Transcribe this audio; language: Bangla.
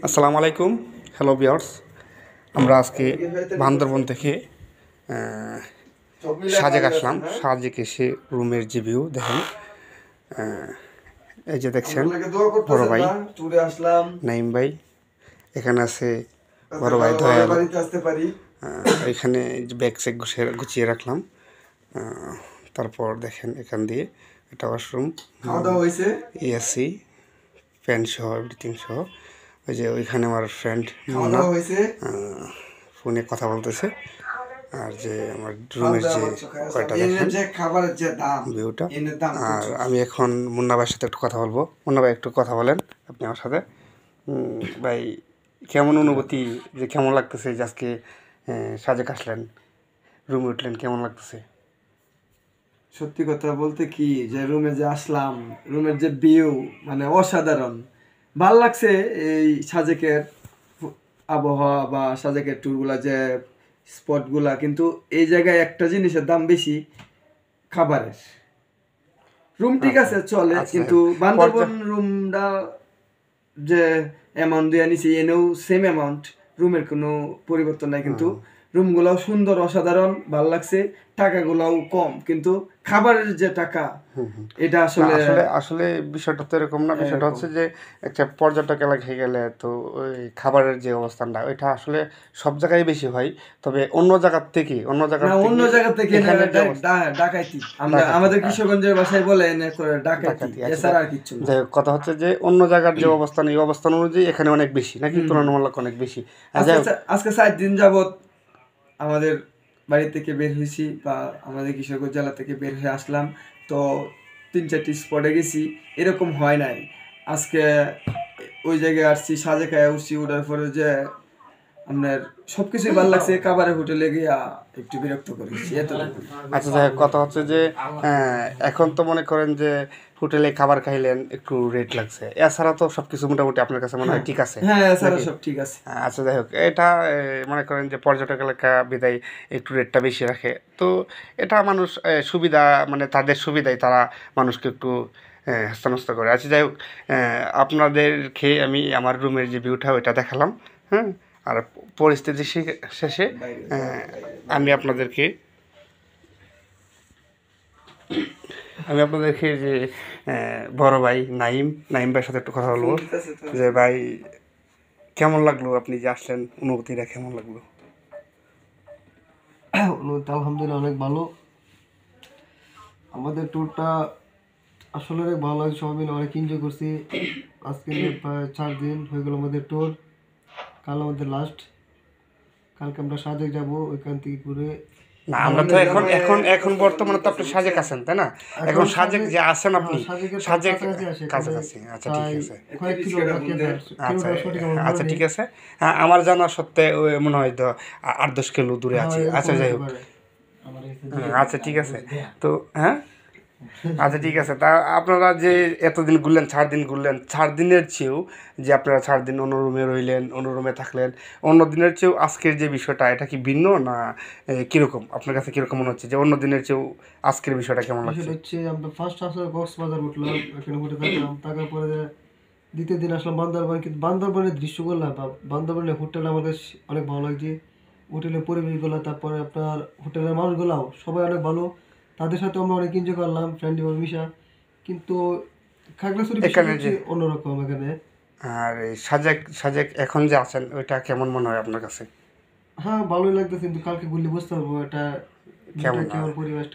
আসসালামু আলাইকুম, হ্যালো ভিউয়ার্স। আমরা আজকে বান্দরবন থেকে সাজেক আসলাম। সাজেক এসে রুমের যে ভিউ দেখেন, এই যে দেখছেন বড় ভাই নাইম ভাই, এখানে আছে বড় ভাই দয়াল। এখানে ব্যাগ চেক গুছিয়ে রাখলাম। তারপর দেখেন এখান দিয়ে এটা ওয়াশরুম, এসি, ফ্যান সহ এভরিথিং সহ। ওই যে ওইখানে আমার ফ্রেন্ড ফোনে কথা বলতেছে। আর যে আমার রুমের যে কয়টা দেখেন ভিউটা। আর আমি এখন মুন্না ভাইয়ের সাথে একটু কথা বলবো। মুন্না ভাই একটু কথা বলেন আপনি আমার সাথে। ভাই, কেমন অনুভূতি, যে কেমন লাগতেছে যে আজকে সাজেক আসলেন, রুমে উঠলেন, কেমন লাগতেছে? সত্যি কথা বলতে কি, যে রুমে যে আসলাম, রুমের যে ভিউ মানে অসাধারণ ভাল লাগছে। এই সাজেকের আবহাওয়া বা সাজেকের ট্যুরগুলা, যে স্পটগুলা, কিন্তু এই জায়গায় একটা জিনিসের দাম বেশি, খাবারের। রুম ঠিক আছে, চলে, কিন্তু বান্দরবন রুমটা যে অ্যামাউন্ট দিয়ে নিছি, এনেও সেম অ্যামাউন্ট, রুমের কোনো পরিবর্তন নাই, কিন্তু রুমগুলাও সুন্দর, অসাধারণ, ভাল লাগছে। টাকাগুলাও কম, কিন্তু খাবারের যে টাকা, এটা আসলে আসলে বিষয়টা তো এরকম না। বিষয়টা হচ্ছে যে একটা পর্যটক এলাকায় গেলে তো ওই খাবারের যে অবস্থানটা, ওইটা আসলে সব জায়গায় বেশি হয়। তবে অন্য জায়গা থেকে ডাকাইতি, আমরা আমাদের কিশোরগঞ্জের ভাষায় বলে ডাকাইতি, এছাড়া আর কিছু না। যাই হোক, কথা হচ্ছে যে অন্য জায়গার যে অবস্থান, এই অবস্থান অনুযায়ী এখানে অনেক বেশি, নাকি তুলনামূলক অনেক বেশি। আজকে 7 দিন যাবত আমাদের বাড়ি থেকে বের হয়েছি, বা আমাদের কিশোরগঞ্জ জেলা থেকে বের হয়ে আসলাম, তো 3-4টি স্পটে গেছি, এরকম হয় নাই। আজকে ওই জায়গায় আসছি, সাজেকায় উঠছি, ওঠার পরে যে আপনার সবকিছুই ভালো লাগছে। কাবারে হোটেলে গিয়া একটু বিরক্ত করেছি, এতটুকু। আচ্ছা, যাই হোক, কথা হচ্ছে যে এখন তো মনে করেন যে হোটেলে খাবার খাইলেন, একটু রেট লাগছে, এছাড়া তো সবকিছু মোটামুটি আপনার কাছে মনে হয় ঠিক আছে? হ্যাঁ, এছাড়া সব ঠিক আছে। আচ্ছা, যাই হোক, এটা মনে করেন যে পর্যটক এলাকা বিদায় একটু রেটটা বেশি রাখে, তো এটা মানুষ সুবিধা, মানে তাদের সুবিধায় তারা মানুষকে একটু হস্তান্তর করে। আচ্ছা, যাই হোক, আপনাদেরকে আমি আমার রুমের যে ভিউটা ওইটা দেখালাম। হ্যাঁ, আর পরিস্থিতি শেষে আমি আপনাদেরকে যে বড় ভাই নাইম ভাইয়ের সাথে একটু কথা বলবো। যে ভাই, কেমন লাগলো, আপনি যে আসলেন, অনুভূতিটা কেমন লাগলো? অনুভূতি আলহামদুলিল্লাহ অনেক ভালো। আমাদের ট্যুরটা আসলে অনেক ভালো লাগে, সবাই মিলে অনেক এনজয় করছি। আজকে প্রায় 4 দিন হয়ে গেল আমাদের ট্যুর। কাল আমাদের লাস্ট। কালকে আমরা সাজেক যাব, ওইখান থেকে ঘুরে। না, আমরা তো এখন বর্তমানে তো আপনি সাজেক আছেন, তাই না? এখন সাজেক যে আছেন আপনি, সাজেক কাছাকাছি। আচ্ছা, ঠিক আছে। আচ্ছা, ঠিক আছে। হ্যাঁ, আমার জানা সত্ত্বে মনে হয় তো 8-10 কিলো দূরে আছে। আচ্ছা, যাই হোক, আচ্ছা, ঠিক আছে। তো হ্যাঁ, আচ্ছা, ঠিক আছে। তা আপনারা যে এতদিন ঘুরলেন, 4 দিন ঘুরলেন, 4 দিনের চেয়েও যে আপনারা 4 দিন অন্য রুমে রইলেন, অন্য রুমে থাকলেন, অন্য দিনের চেয়েও আজকের যে বিষয়টা, এটা কি ভিন্ন না কীরকম? আপনার কাছে কীরকম মনে হচ্ছে যে অন্য দিনের চেয়েও আজকের বিষয়টা কেমন লাগছে? হচ্ছে আমরা ফার্স্ট আসলে কক্সবাজার উঠলাম, ওখানে উঠে থাকলাম, থাকার পরে দ্বিতীয় দিন আসলাম বান্দরবান। কিন্তু বান্দরবানের দৃশ্যগুলো বা বান্দরবানের হোটেল আমার কাছে অনেক ভালো লাগছে। হোটেলের পরিবেশগুলো, তারপরে আপনার হোটেলের মানুষগুলাও সবাই অনেক ভালো, তাদের সাথে আমরা অনেক এনজয় করলাম ফ্রেন্ডলি মিশা। কিন্তু খাগড়াছড়ি হচ্ছে অন্যরকম এখানে। আর এই সাজেক এখন যে আছেন, ওইটা কেমন মনে হয় আপনার কাছে? হ্যাঁ, ভালোই লাগতেছে, কিন্তু কালকে ঘুরলে বুঝতে পারবো এটা কেমন পরিবেশটা।